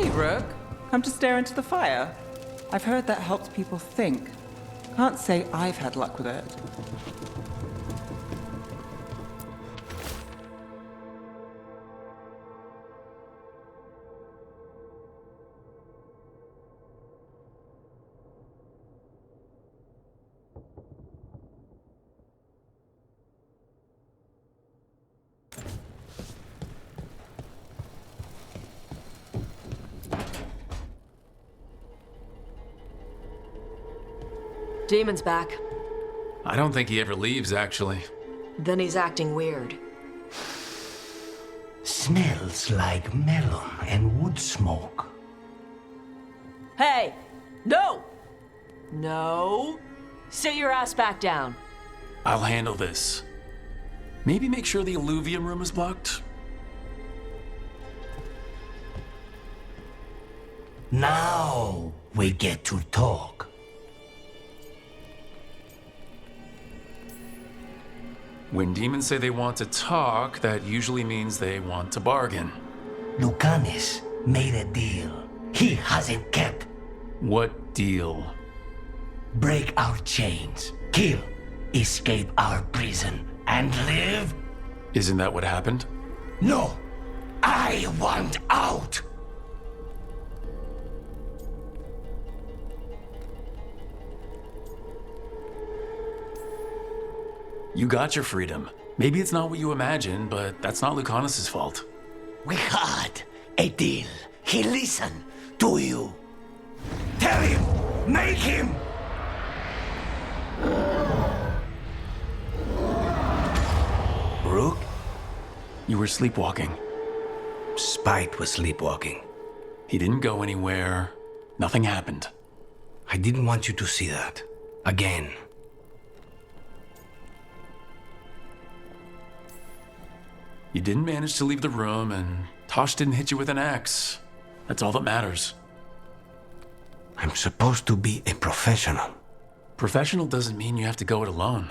you, Rook? Come to stare into the fire? I've heard that helps people think. Can't say I've had luck with it. Demon's back. I don't think he ever leaves, actually. Then he's acting weird. Smells like melon and wood smoke. Hey! No! No! Sit your ass back down. I'll handle this. Maybe make sure the alluvium room is blocked? Now we get to talk. When demons say they want to talk, that usually means they want to bargain. Lucanis made a deal he hasn't kept. What deal? Break our chains, kill, escape our prison, and live? Isn't that what happened? No, I want out! You got your freedom. Maybe it's not what you imagined, but that's not Lucanis' fault. We had a deal. He listened to you. Tell him! Make him! Rook? You were sleepwalking. Spite was sleepwalking. He didn't go anywhere. Nothing happened. I didn't want you to see that. Again. You didn't manage to leave the room, and Tosh didn't hit you with an axe. That's all that matters. I'm supposed to be a professional. Professional doesn't mean you have to go it alone.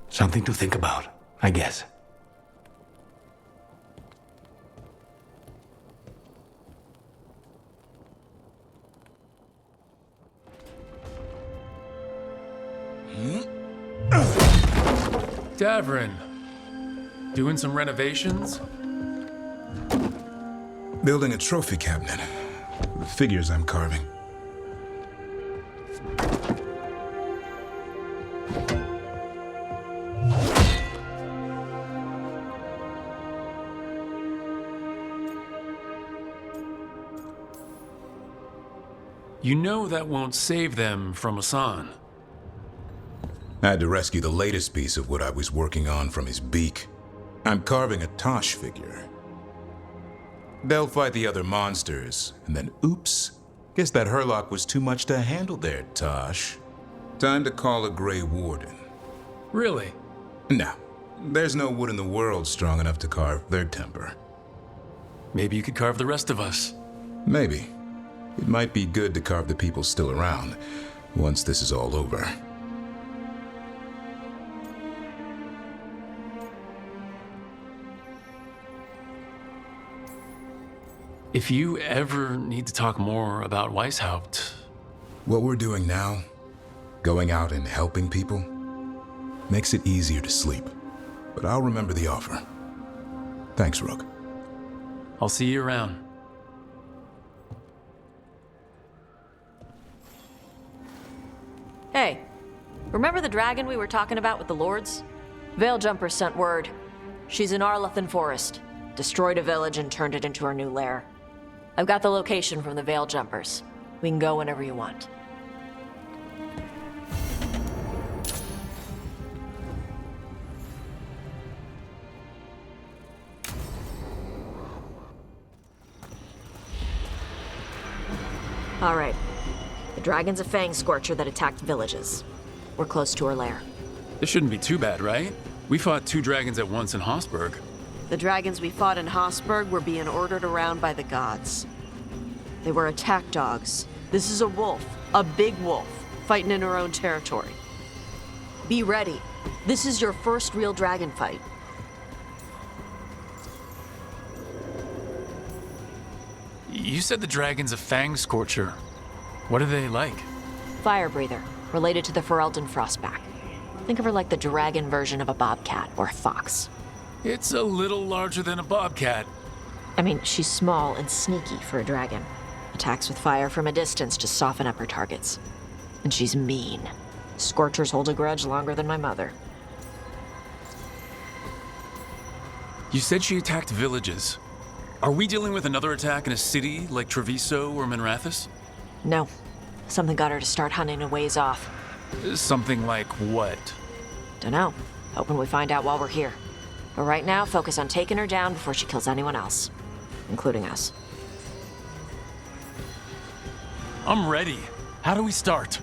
Something to think about, I guess. Davrin, doing some renovations? Building a trophy cabinet. The figures I'm carving. You know that won't save them from Asan. I had to rescue the latest piece of what I was working on from his beak. I'm carving a Tosh figure. They'll fight the other monsters, and then oops. Guess that Herlock was too much to handle there, Tosh. Time to call a Grey Warden. Really? No, there's no wood in the world strong enough to carve their temper. Maybe you could carve the rest of us. Maybe. It might be good to carve the people still around, once this is all over. If you ever need to talk more about Weishaupt... What we're doing now, going out and helping people, makes it easier to sleep. But I'll remember the offer. Thanks, Rook. I'll see you around. Hey, remember the dragon we were talking about with the lords? Veiljumpers sent word. She's in Arlethan Forest. Destroyed a village and turned it into her new lair. I've got the location from the Veiljumpers. We can go whenever you want. All right. The dragon's a fang scorcher that attacked villages. We're close to her lair. This shouldn't be too bad, right? We fought 2 dragons at once in Hossberg. The dragons we fought in Hossberg were being ordered around by the gods. They were attack dogs. This is a wolf, a big wolf, fighting in her own territory. Be ready. This is your first real dragon fight. You said the dragon's a fang scorcher. What are they like? Fire breather, related to the Ferelden Frostback. Think of her like the dragon version of a bobcat or a fox. It's a little larger than a bobcat. I mean, she's small and sneaky for a dragon. Attacks with fire from a distance to soften up her targets. And she's mean. Scorchers hold a grudge longer than my mother. You said she attacked villages. Are we dealing with another attack in a city like Treviso or Minrathous? No. Something got her to start hunting a ways off. Something like what? Dunno. Hoping we find out while we're here. But right now, focus on taking her down before she kills anyone else. Including us. I'm ready. How do we start?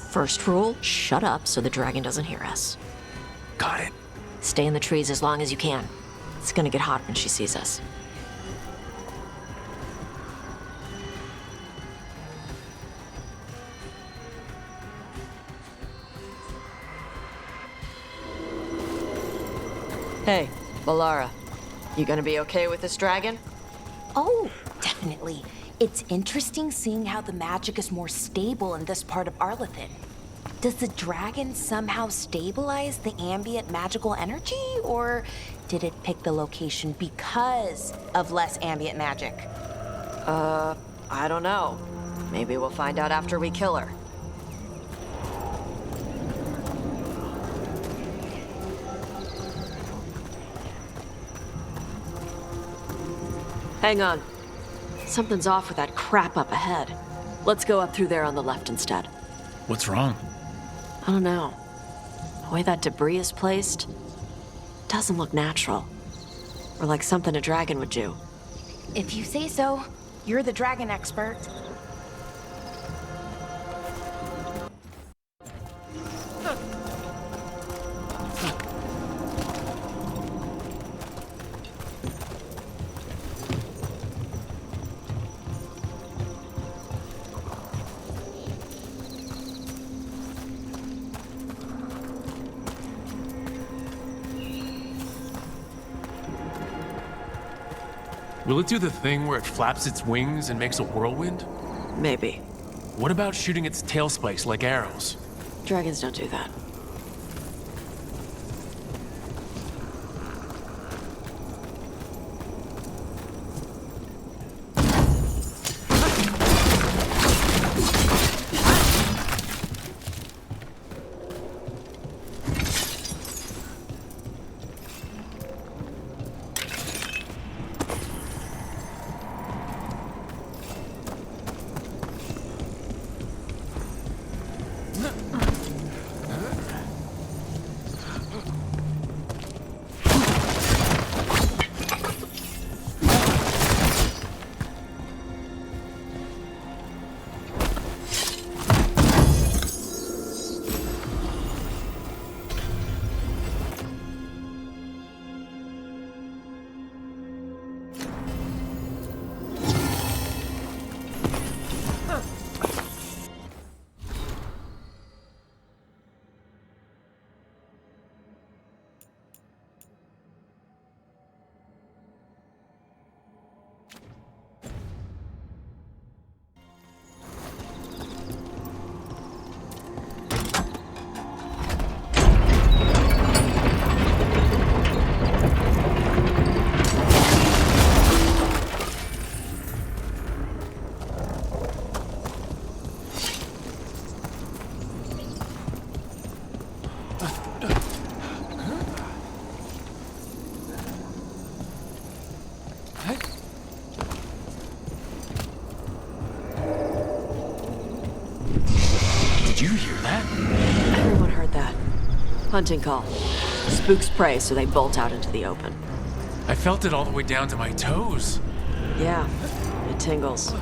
First rule, shut up so the dragon doesn't hear us. Got it. Stay in the trees as long as you can. It's gonna get hot when she sees us. Hey, Balara. You gonna be okay with this dragon? Oh, definitely. It's interesting seeing how the magic is more stable in this part of Arlathan. Does the dragon somehow stabilize the ambient magical energy, or did it pick the location because of less ambient magic? I don't know. Maybe we'll find out after we kill her. Hang on. Something's off with that crap up ahead. Let's go up through there on the left instead. What's wrong? I don't know. The way that debris is placed doesn't look natural. Or like something a dragon would do. If you say so, you're the dragon expert. Will it do the thing where it flaps its wings and makes a whirlwind? Maybe. What about shooting its tail spikes like arrows? Dragons don't do that. Did you hear that? Everyone heard that. Hunting call. Spooks prey, so they bolt out into the open. I felt it all the way down to my toes. Yeah, it tingles.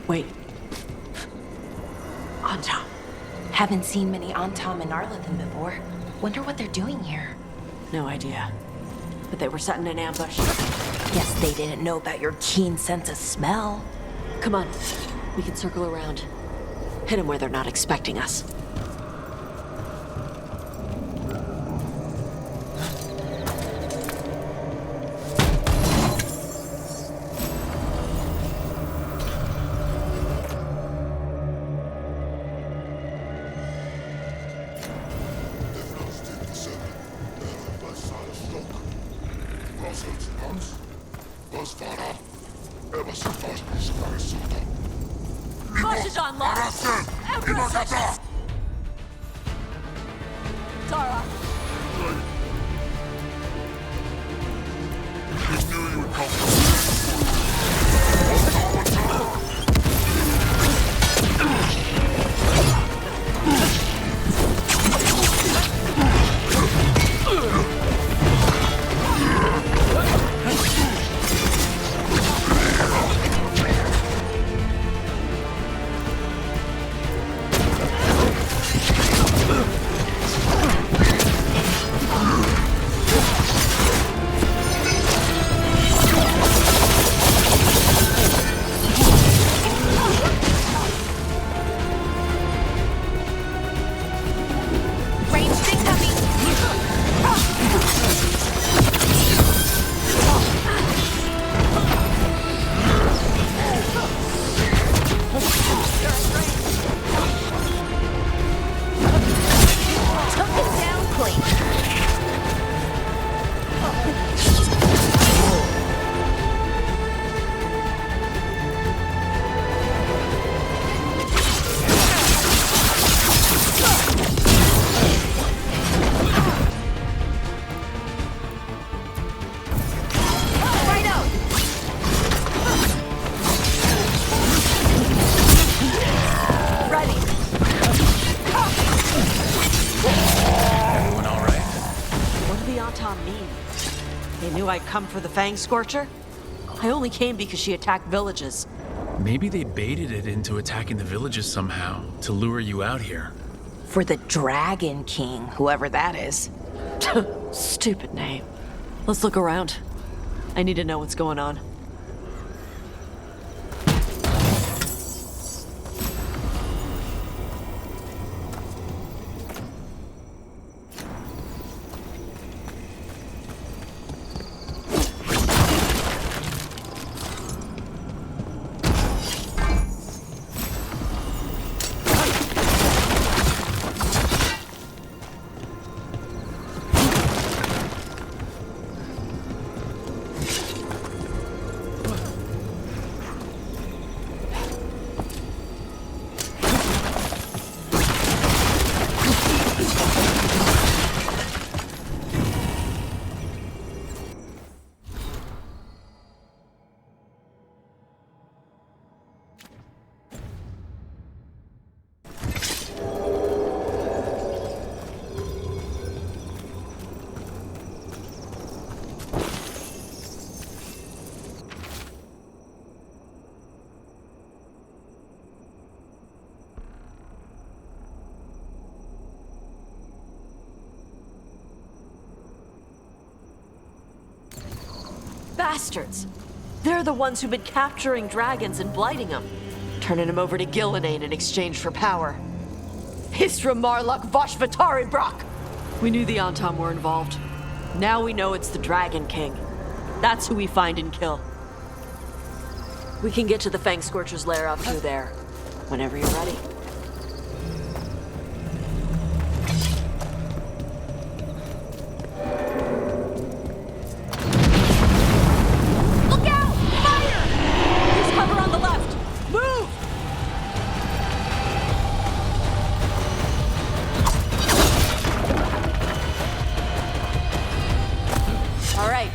Wait. Antom. Haven't seen many Antom in Arlathan before. Wonder what they're doing here. No idea. But they were setting an ambush. Guess they didn't know about your keen sense of smell. Come on. We can circle around. Hit them where they're not expecting us. Vision lost! Empress! Tara! I'd come for the Fang Scorcher? I only came because she attacked villages. Maybe they baited it into attacking the villages somehow to lure you out here. For the Dragon King, whoever that is. Stupid name. Let's look around. I need to know what's going on. Bastards! They're the ones who've been capturing dragons and blighting them, turning them over to Gillinane in exchange for power. Histra Marluk Voshvatari Brock! We knew the Antam were involved. Now we know it's the Dragon King. That's who we find and kill. We can get to the Fang Scorcher's lair up through there, whenever you're ready.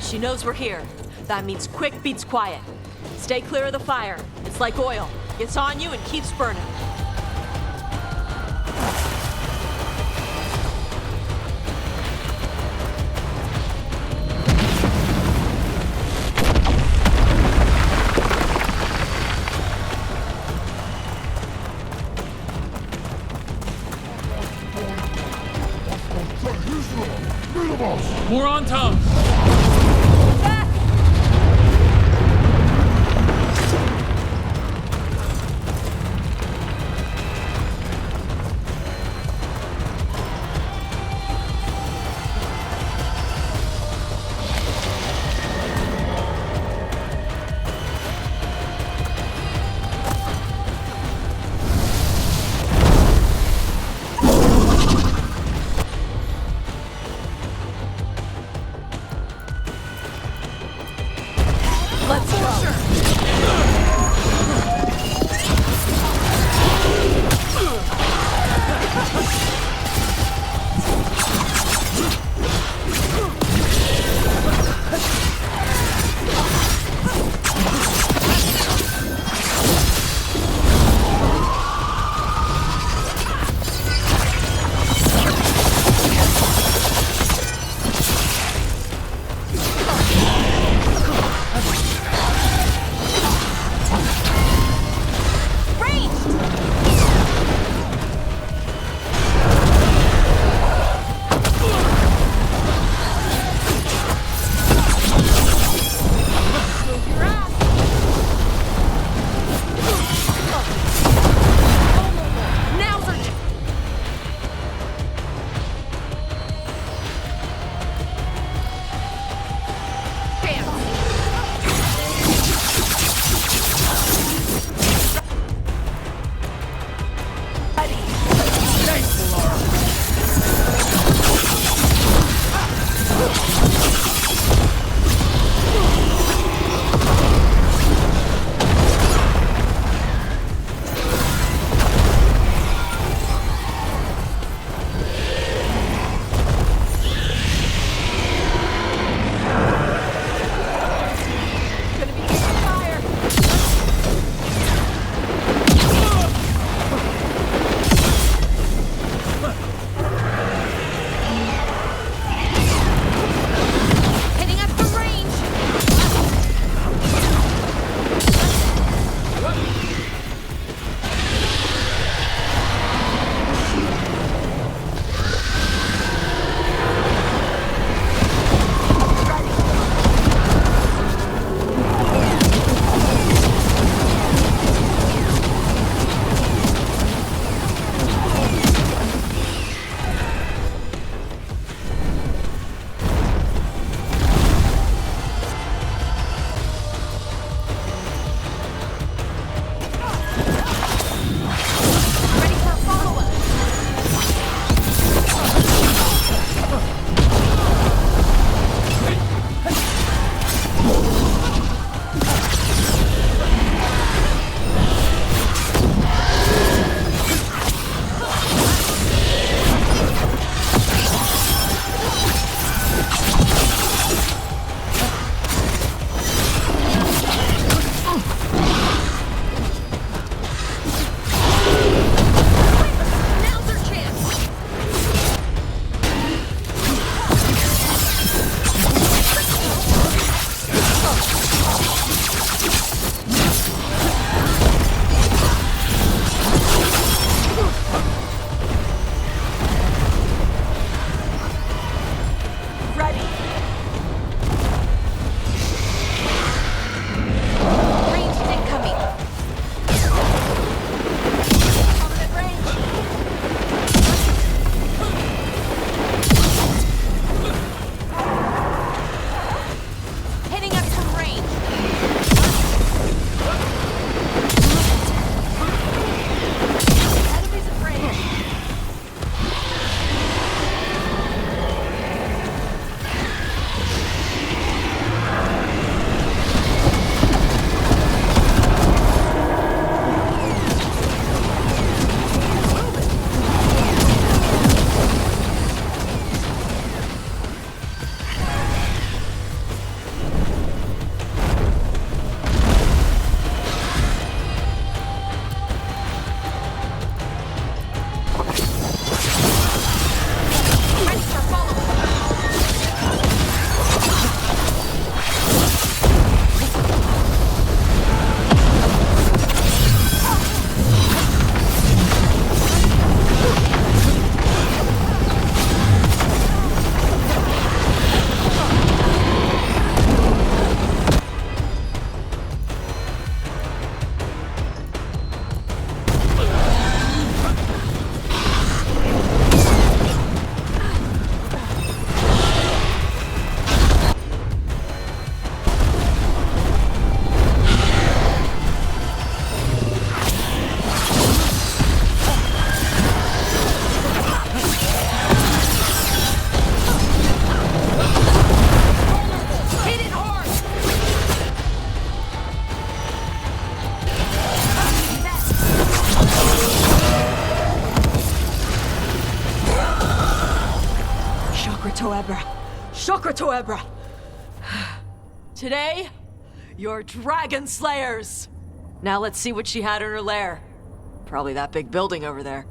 She knows we're here. That means quick beats quiet. Stay clear of the fire. It's like oil. Gets on you and keeps burning. More on top! Ebra. Shokra to Ebra. Today, you're dragon slayers. Now let's see what she had in her lair. Probably that big building over there.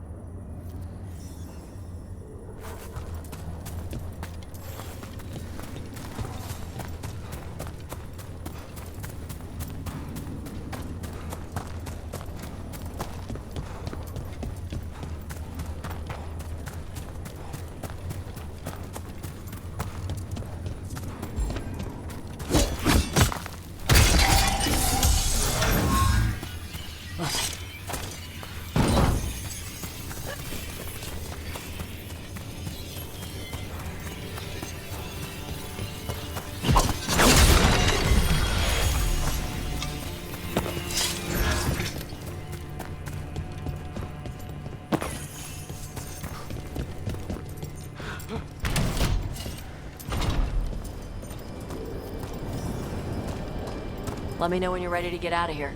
Let me know when you're ready to get out of here.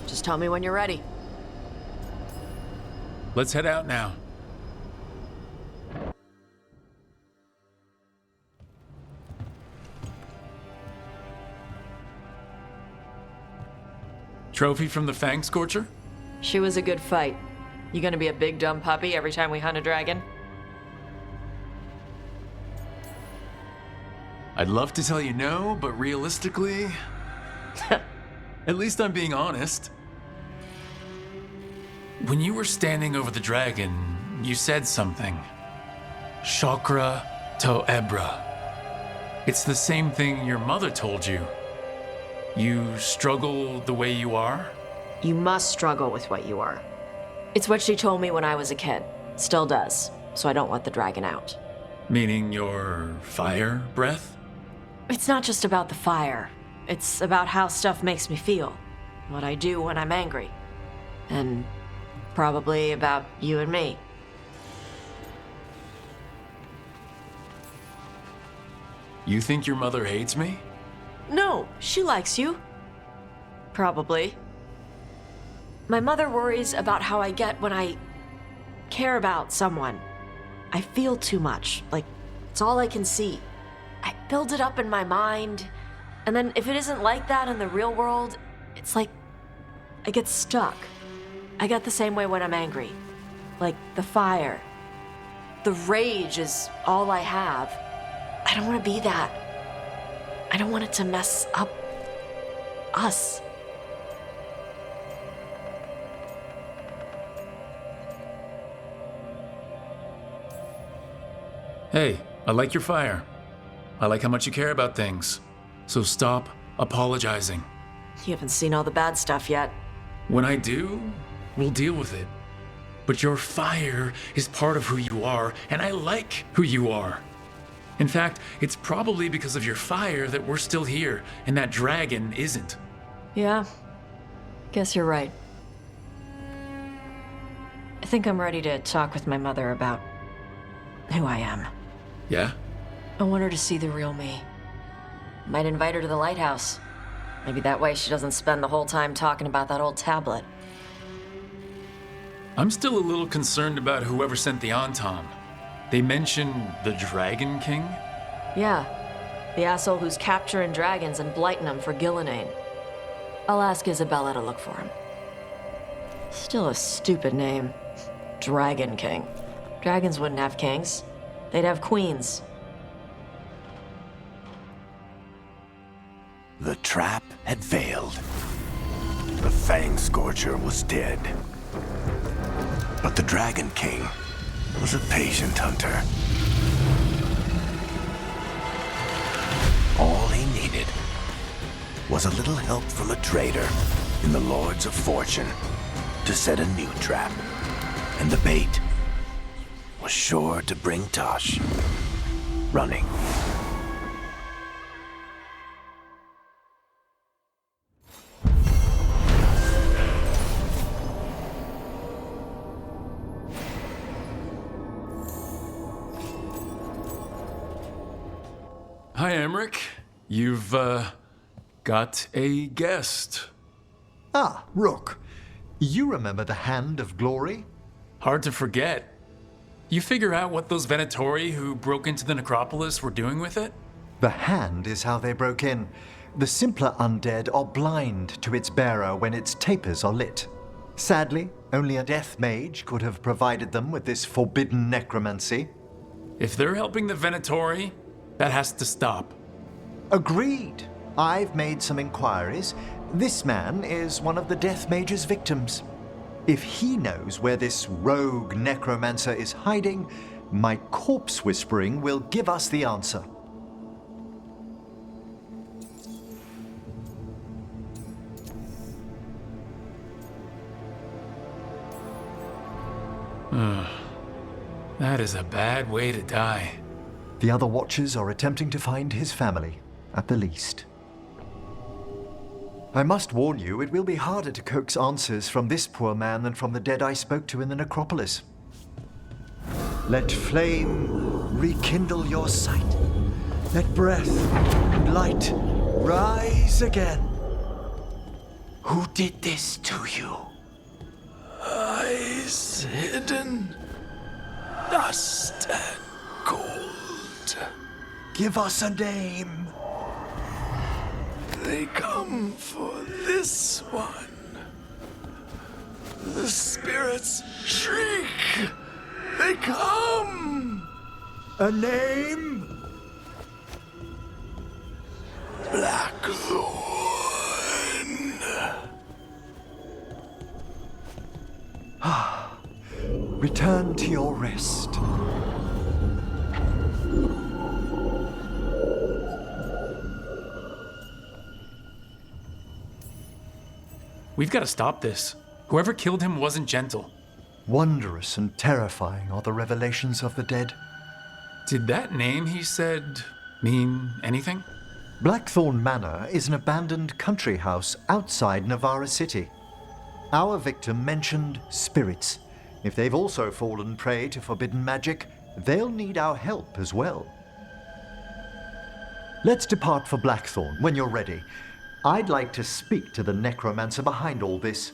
Just tell me when you're ready. Let's head out now. Trophy from the Fang Scorcher? She was a good fight. You gonna be a big dumb puppy every time we hunt a dragon? I'd love to tell you no, but realistically, at least I'm being honest. When you were standing over the dragon, you said something. Chakra to Ebra. It's the same thing your mother told you. You struggle the way you are? You must struggle with what you are. It's what she told me when I was a kid. Still does, so I don't let the dragon out. Meaning your fire breath? It's not just about the fire. It's about how stuff makes me feel. What I do when I'm angry. And probably about you and me. You think your mother hates me? No, she likes you. Probably. My mother worries about how I get when I care about someone. I feel too much, like it's all I can see. I build it up in my mind, and then if it isn't like that in the real world, it's like I get stuck. I get the same way when I'm angry. Like the fire. The rage is all I have. I don't want to be that. I don't want it to mess up us. Hey, I like your fire. I like how much you care about things. So stop apologizing. You haven't seen all the bad stuff yet. When I do, we'll deal with it. But your fire is part of who you are, and I like who you are. In fact, it's probably because of your fire that we're still here, and that dragon isn't. Yeah, guess you're right. I think I'm ready to talk with my mother about who I am. Yeah? I want her to see the real me. Might invite her to the lighthouse. Maybe that way she doesn't spend the whole time talking about that old tablet. I'm still a little concerned about whoever sent the Anton. They mention the Dragon King? Yeah, the asshole who's capturing dragons and blighting them for Gillenane. I'll ask Isabella to look for him. Still a stupid name. Dragon King. Dragons wouldn't have kings. They'd have queens. The trap had failed. The Fang Scorcher was dead. But the Dragon King was a patient hunter. All he needed was a little help from a trader in the Lords of Fortune to set a new trap. And the bait was sure to bring Tosh running. Hi, Emmerich. You've, got a guest. Ah, Rook. You remember the Hand of Glory? Hard to forget. You figure out what those Venatori who broke into the necropolis were doing with it? The Hand is how they broke in. The simpler undead are blind to its bearer when its tapers are lit. Sadly, only a death mage could have provided them with this forbidden necromancy. If they're helping the Venatori, that has to stop. Agreed. I've made some inquiries. This man is one of the Death Mage's victims. If he knows where this rogue necromancer is hiding, my corpse whispering will give us the answer. That is a bad way to die. The other Watchers are attempting to find his family, at the least. I must warn you, it will be harder to coax answers from this poor man than from the dead I spoke to in the necropolis. Let flame rekindle your sight. Let breath and light rise again. Who did this to you? Eyes hidden, dust and gold. Give us a name. They come for this one. The spirits shriek. They come. A name? Blackthorn. Return to your rest. We've got to stop this. Whoever killed him wasn't gentle. Wondrous and terrifying are the revelations of the dead. Did that name he said mean anything? Blackthorn Manor is an abandoned country house outside Navarra City. Our victim mentioned spirits. If they've also fallen prey to forbidden magic, they'll need our help as well. Let's depart for Blackthorn when you're ready. I'd like to speak to the necromancer behind all this.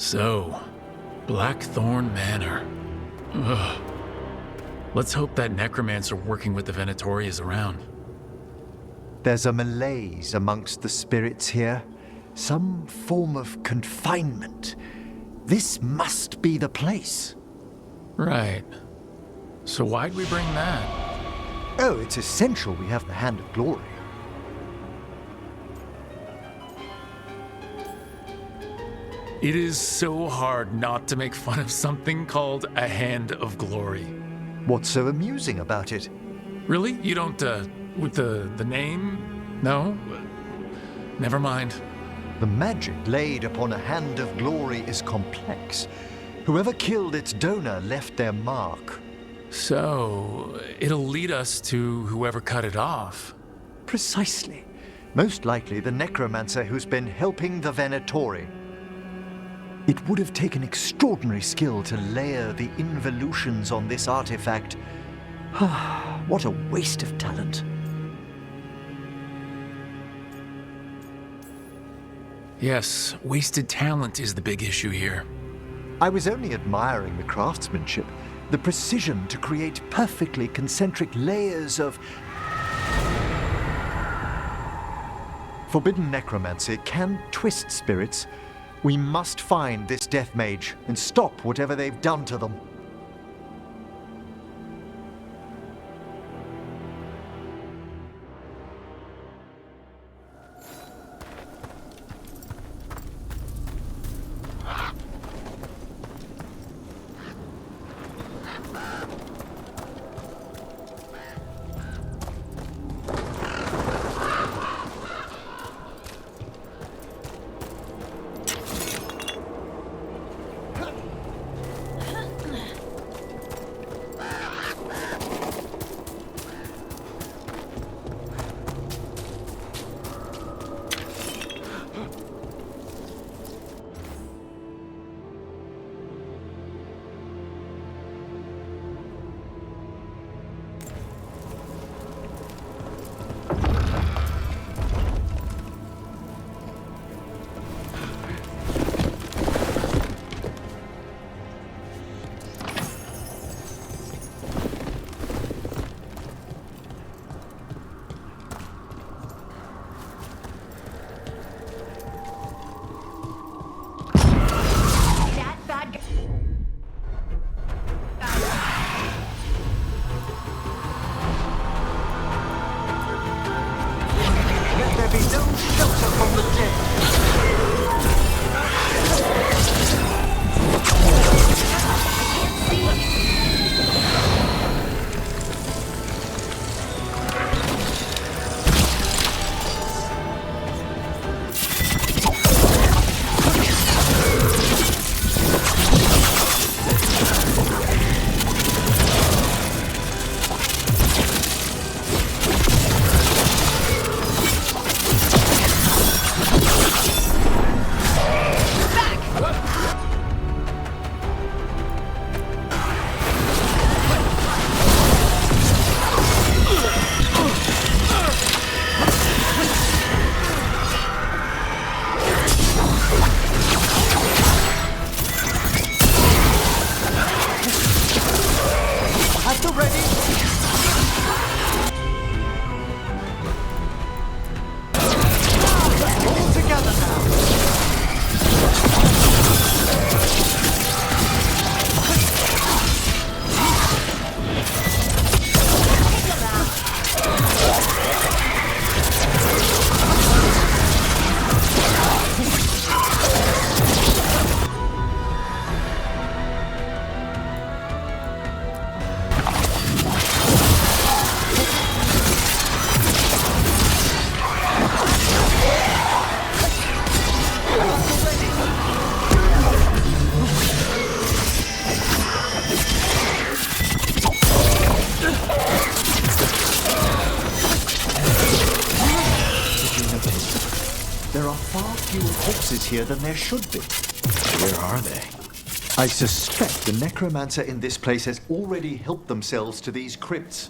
So, Blackthorn Manor. Ugh. Let's hope that necromancer working with the Venatori is around. There's a malaise amongst the spirits here. Some form of confinement. This must be the place. Right. So why'd we bring that? Oh, it's essential we have the Hand of Glory. It is so hard not to make fun of something called a Hand of Glory. What's so amusing about it? Really? You don't, with the name? No? Never mind. The magic laid upon a Hand of Glory is complex. Whoever killed its donor left their mark. So, it'll lead us to whoever cut it off. Precisely. Most likely the necromancer who's been helping the Venatori. It would have taken extraordinary skill to layer the involutions on this artifact. What a waste of talent. Yes, wasted talent is the big issue here. I was only admiring the craftsmanship, the precision to create perfectly concentric layers of forbidden necromancy can twist spirits. We must find this death mage and stop whatever they've done to them. Corpses here than there should be. Where are they? I suspect the necromancer in this place has already helped themselves to these crypts.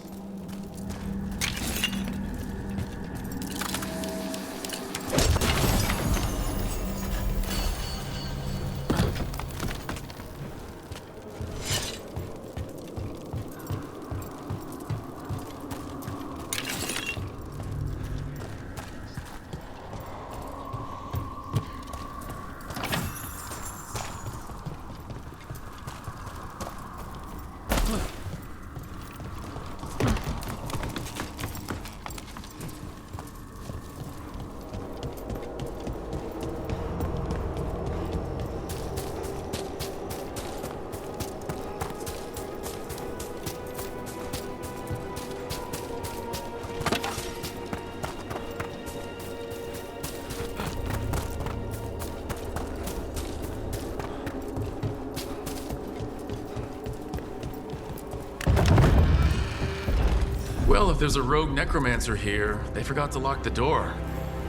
if there's a rogue necromancer here, they forgot to lock the door.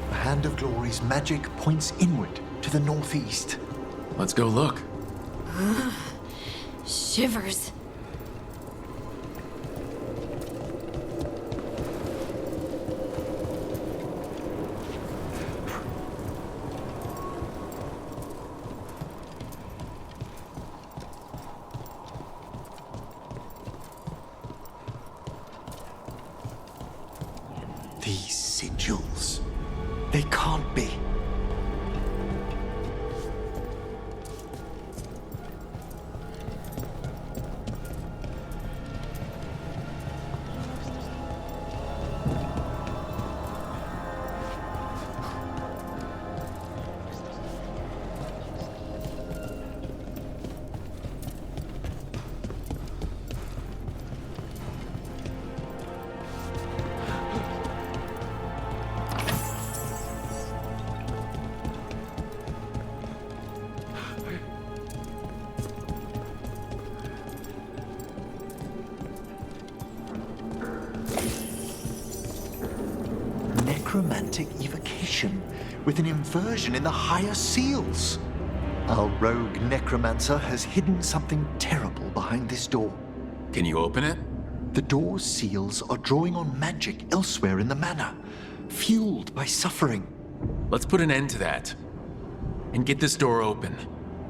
The Hand of Glory's magic points inward to the northeast. Let's go look. Shivers. These sigils. They can't be. Necromantic evocation with an inversion in the higher seals. Our rogue necromancer has hidden something terrible behind this door. Can you open it? The door's seals are drawing on magic elsewhere in the manor, fueled by suffering. Let's put an end to that. And get this door open.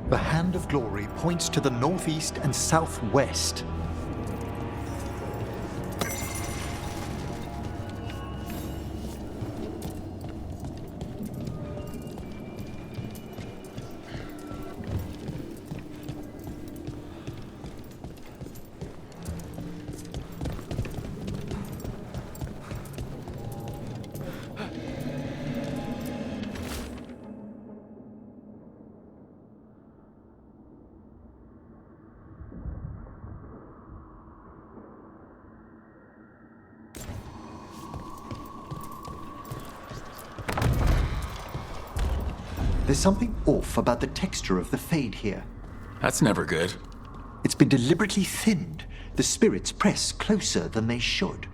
The Hand of Glory points to the northeast and southwest. There's something off about the texture of the fade here. That's never good. It's been deliberately thinned. The spirits press closer than they should.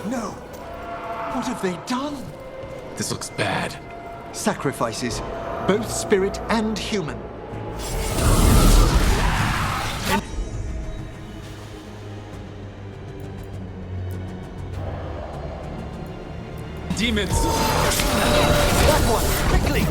No! What have they done? This looks bad. Sacrifices, both spirit and human. Demons! That one! Quickly!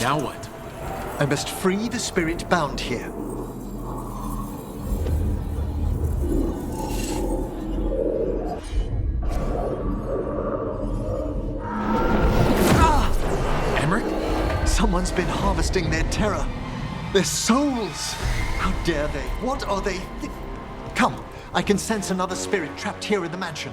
Now what? I must free the spirit bound here. Emmerich? Someone's been harvesting their terror. Their souls! How dare they? What are they? Come, I can sense another spirit trapped here in the mansion.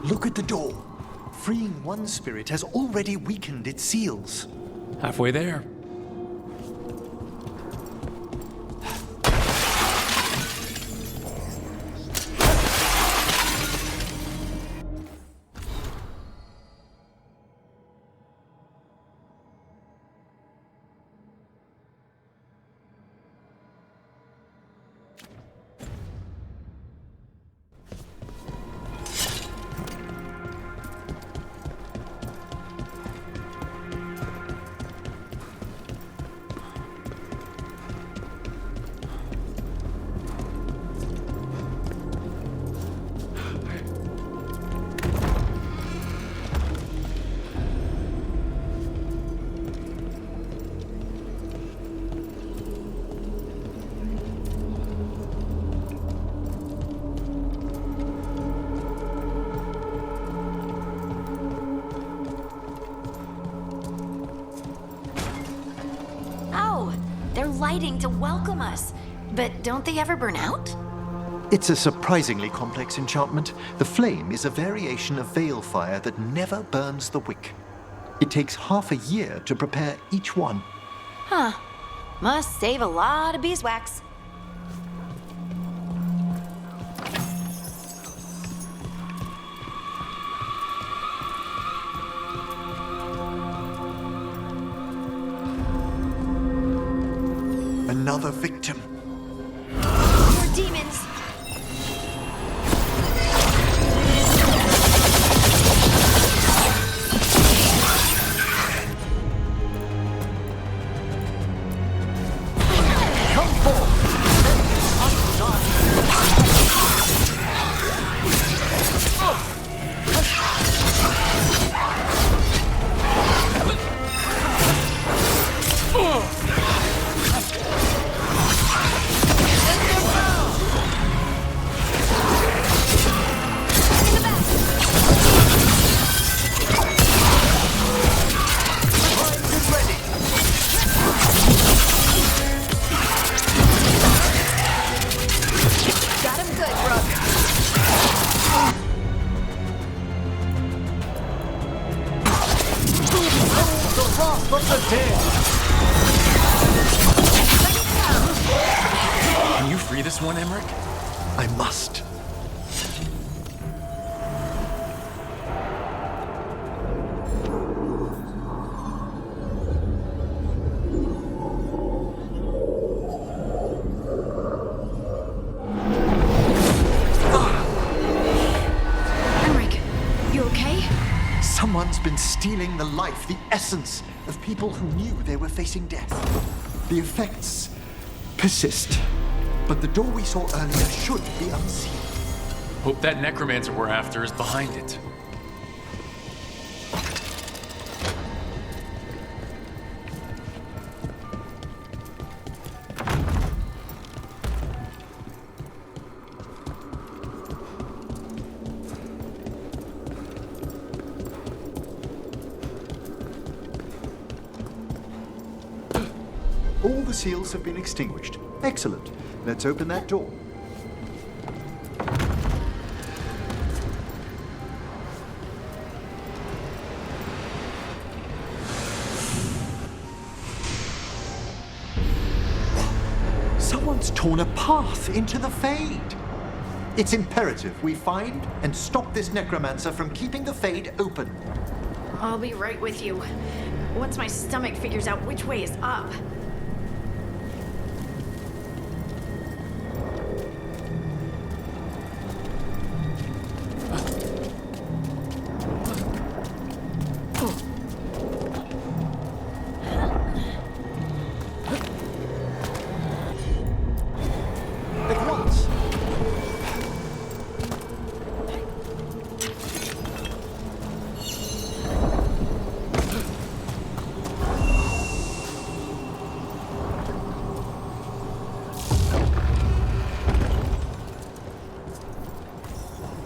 Look at the door. Freeing one spirit has already weakened its seals. Halfway there. They're lighting to welcome us. But don't they ever burn out? It's a surprisingly complex enchantment. The flame is a variation of veil fire that never burns the wick. It takes half a year to prepare each one. Huh. Must save a lot of beeswax. Another victim. More demons. Come forth! Can you free this one, Emmerich? I must. Emmerich, you okay? Someone's been stealing the life, the essence of people who knew they were facing death. The effects persist, but the door we saw earlier should be unsealed. Hope that necromancer we're after is behind it. All the seals have been extinguished. Excellent. Let's open that door. Someone's torn a path into the Fade. It's imperative we find and stop this necromancer from keeping the Fade open. I'll be right with you. Once my stomach figures out which way is up.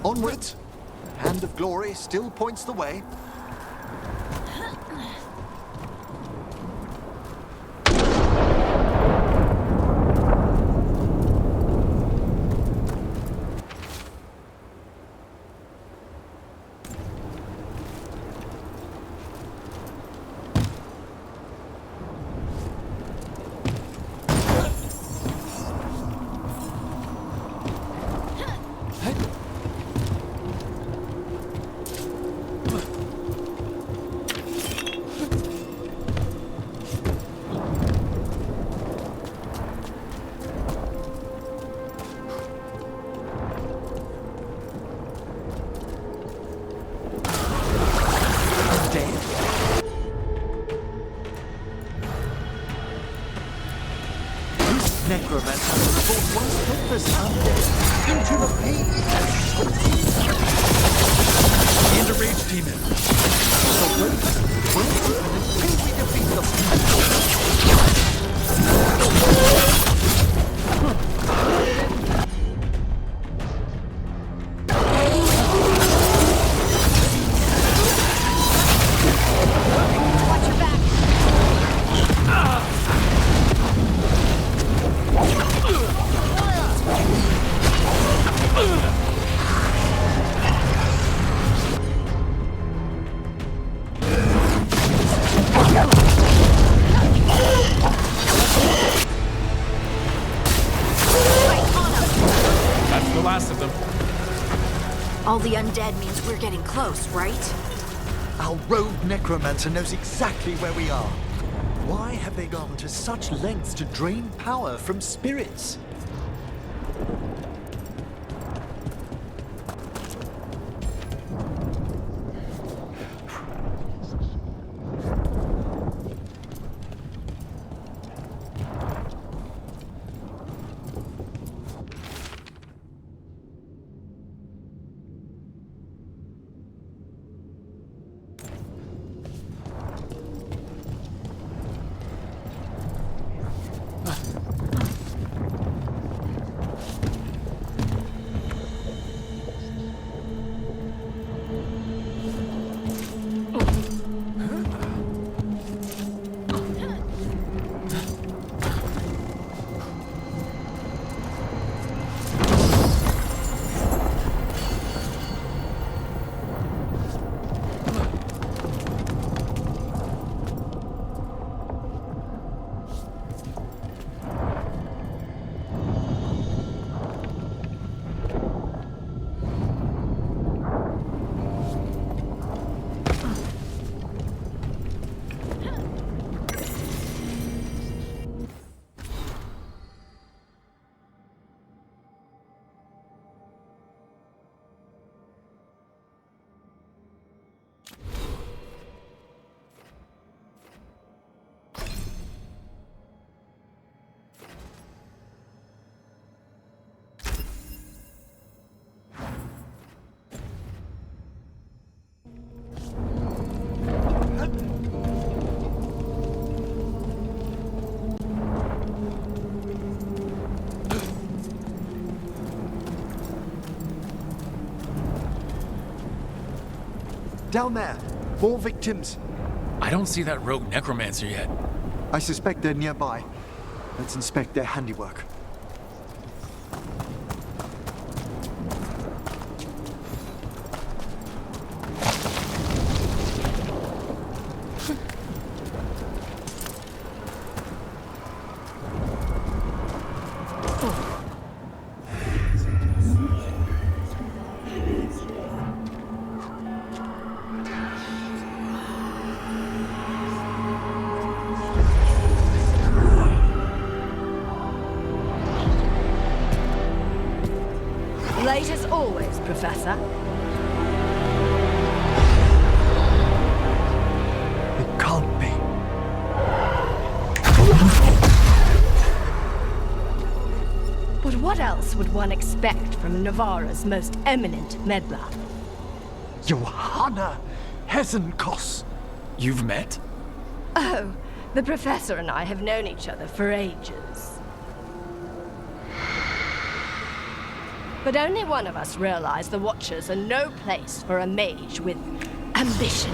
Onwards! The hand of glory still points the way. Necromancer brought one helpless undead into the pain And a rage demon. The roads will open until we defeat them. Watch your back. That's the last of them. All the undead means we're getting close, right? Our rogue necromancer knows exactly where we are. Why have they gone to such lengths to drain power from spirits? Down there, more victims. I don't see that rogue necromancer yet. I suspect they're nearby. Let's inspect their handiwork. Late as always, Professor. It can't be. But what else would one expect from Navarra's most eminent meddler? Johanna Hesenkos. You've met? Oh, the Professor and I have known each other for ages. But only one of us realized the Watchers are no place for a mage with ambition.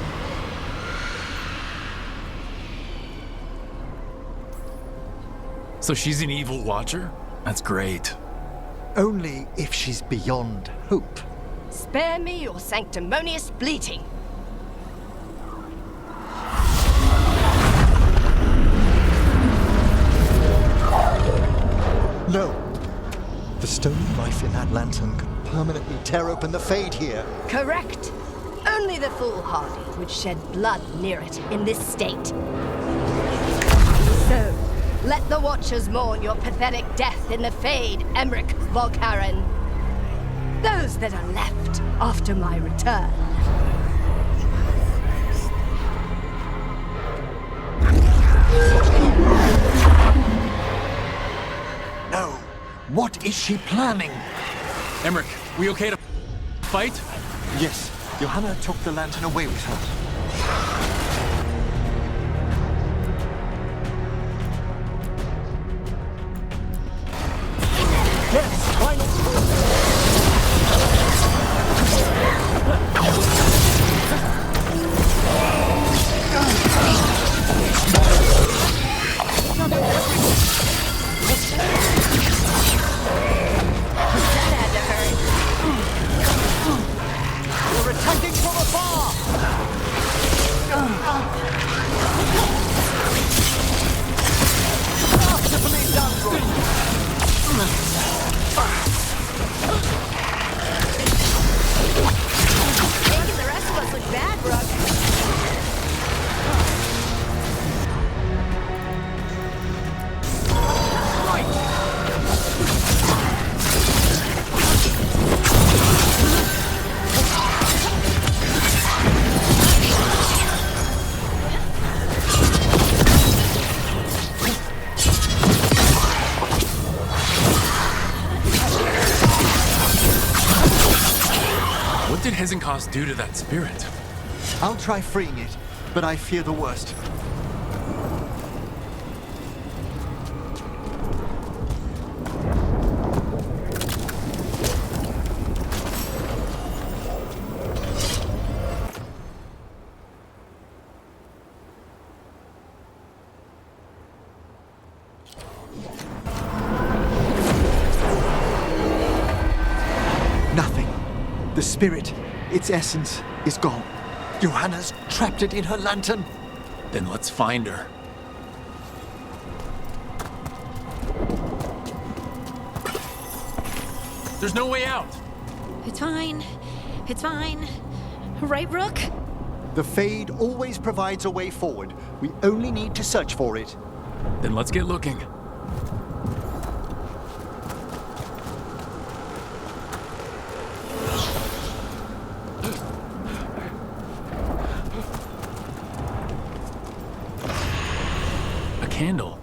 So she's an evil watcher? That's great. Only if she's beyond hope. Spare me your sanctimonious bleating. No! The stone knife in that lantern could permanently tear open the Fade here. Correct. Only the foolhardy would shed blood near it in this state. So, let the Watchers mourn your pathetic death in the Fade, Emmerich Volkaren. Those that are left after my return. No! What is she planning? Emmerich, we okay to fight? Yes, Johanna took the lantern away with her. Yes, final We're attacking from afar! Masterfully done, Rook. Making the rest of us look bad, Rook. What did Hezenkos do to that spirit? I'll try freeing it, but I fear the worst. Nothing. The spirit, its essence, is gone. Johanna's trapped it in her lantern. Then let's find her. There's no way out. It's fine. It's fine. Right, Rook? The Fade always provides a way forward. We only need to search for it. Then let's get looking. A candle.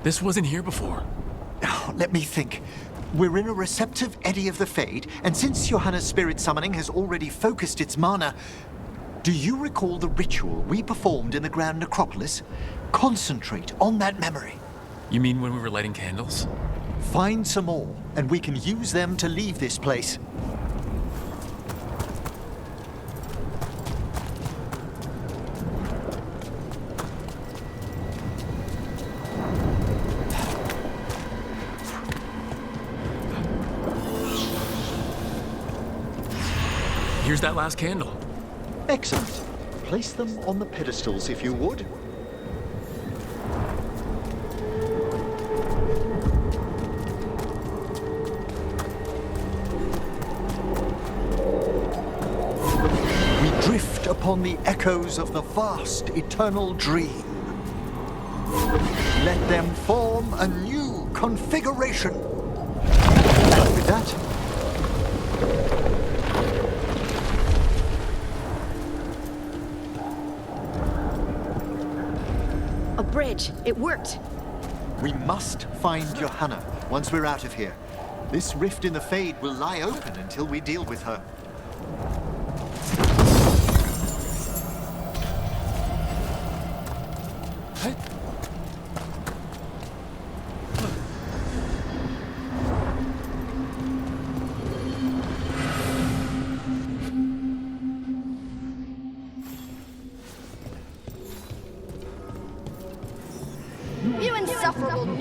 This wasn't here before. Oh, let me think. We're in a receptive eddy of the Fade, and since Johanna's spirit summoning has already focused its mana, do you recall the ritual we performed in the Grand Necropolis? Concentrate on that memory. You mean when we were lighting candles? Find some more, and we can use them to leave this place. Here's that last candle. Excellent. Place them on the pedestals, if you would. We drift upon the echoes of the vast, eternal dream. Let them form a new configuration. And with that, A bridge. It worked. we must find Johanna once we're out of here. This rift in the Fade will lie open until we deal with her.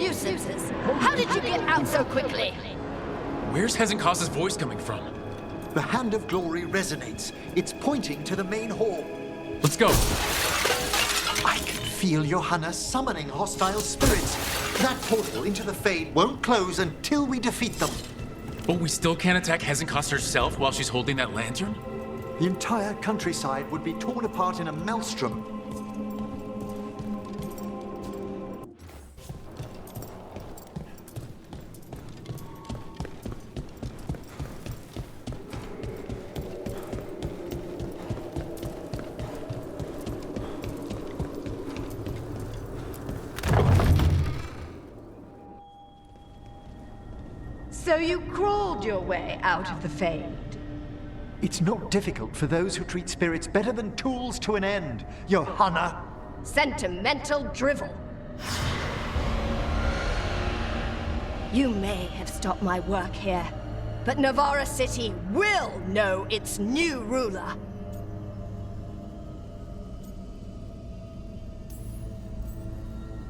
nuisances. How did you get out so quickly? Where's Hezenkos's voice coming from? The Hand of Glory resonates. It's pointing to the main hall. Let's go. I can feel Johanna summoning hostile spirits. That portal into the Fade won't close until we defeat them. But we still can't attack Hezenkos herself while she's holding that lantern? The entire countryside would be torn apart in a maelstrom. So you crawled your way out of the Fade. It's not difficult for those who treat spirits better than tools to an end, Johanna. Sentimental drivel. You may have stopped my work here, but Navarra City will know its new ruler.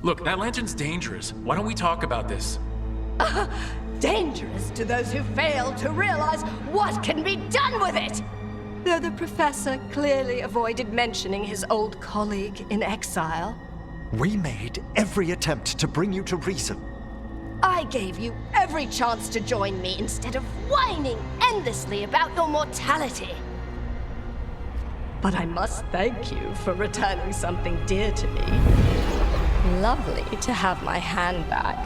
Look, that lantern's dangerous. Why don't we talk about this? Dangerous to those who fail to realize what can be done with it! Though the professor clearly avoided mentioning his old colleague in exile. We made every attempt to bring you to reason. I gave you every chance to join me instead of whining endlessly about your mortality. But I must thank you for returning something dear to me. Lovely to have my hand back.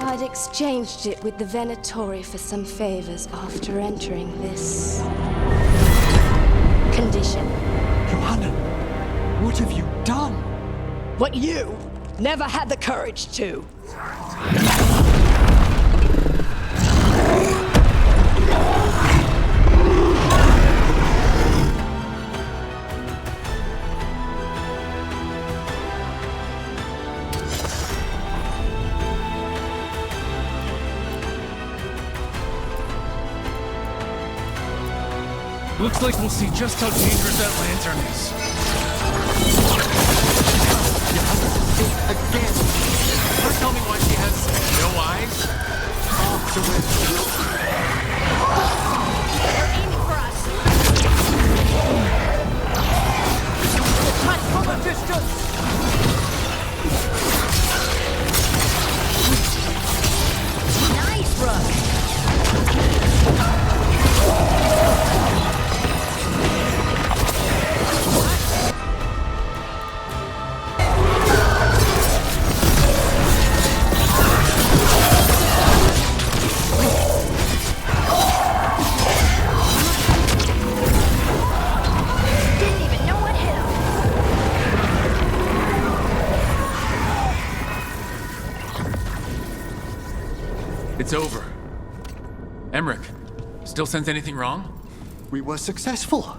I'd exchanged it with the Venatori for some favors after entering this condition. Johanna, what have you done? What you never had the courage to. Looks like we'll see just how dangerous that lantern is. Again. First tell me why she has no eyes? They're aiming for us. Attack from a distance! Nice, Rook. It's over. Emmerich, still sense anything wrong? We were successful.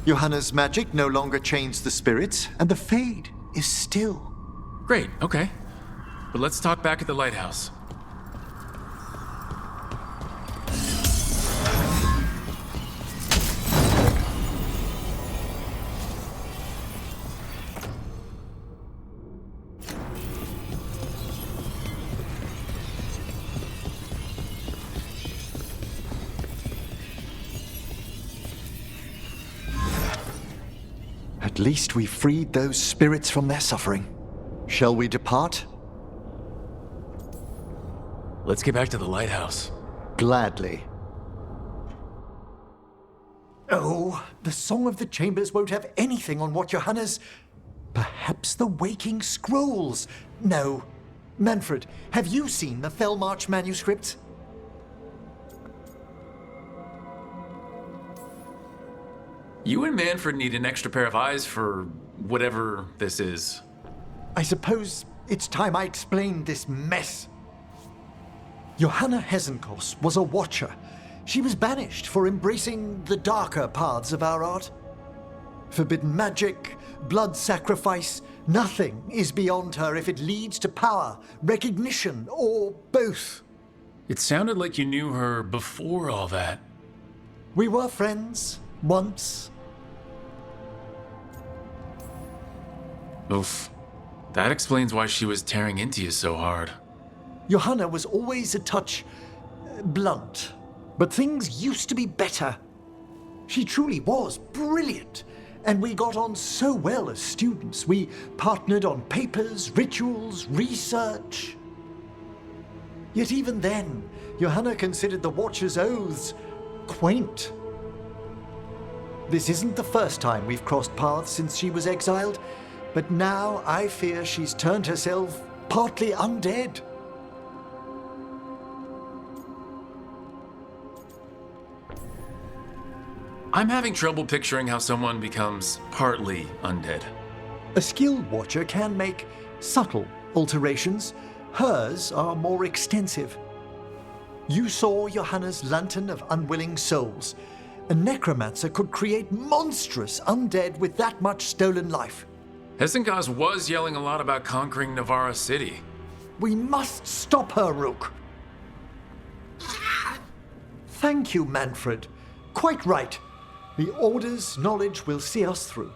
Johanna's magic no longer chains the spirits, and the Fade is still. Great, okay. But let's talk back at the lighthouse. At least we freed those spirits from their suffering. Shall we depart? Let's get back to the lighthouse. Gladly. Oh, the Song of the Chambers won't have anything on what Johanna's... Perhaps the Waking Scrolls? No. Manfred, have you seen the Fellmarch manuscripts? You and Manfred need an extra pair of eyes for whatever this is. I suppose it's time I explained this mess. Johanna Hezenkos was a watcher. She was banished for embracing the darker paths of our art. Forbidden magic, blood sacrifice, Nothing is beyond her if it leads to power, recognition, or both. It sounded like you knew her before all that. We were friends, once. Oof. That explains why she was tearing into you so hard. Johanna was always a touch blunt, but things used to be better. She truly was brilliant, and we got on so well as students. We partnered on papers, rituals, research. Yet even then, Johanna considered the Watcher's oaths quaint. This isn't the first time we've crossed paths since she was exiled, but now I fear she's turned herself partly undead. I'm having trouble picturing how someone becomes partly undead. A skilled Watcher can make subtle alterations. Hers are more extensive. You saw Johanna's Lantern of Unwilling Souls. A necromancer could create monstrous undead with that much stolen life. Hessenkaz was yelling a lot about conquering Navarra City. We must stop her, Rook. Thank you, Manfred. Quite right. The Order's knowledge will see us through.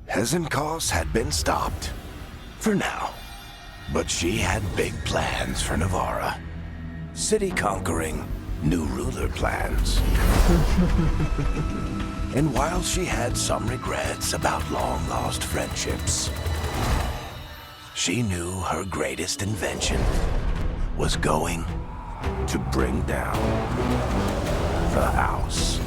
Hessenkaz had been stopped. For now. But she had big plans for Navarra. City conquering, new ruler plans. And while she had some regrets about long-lost friendships, she knew her greatest invention was going to bring down the house.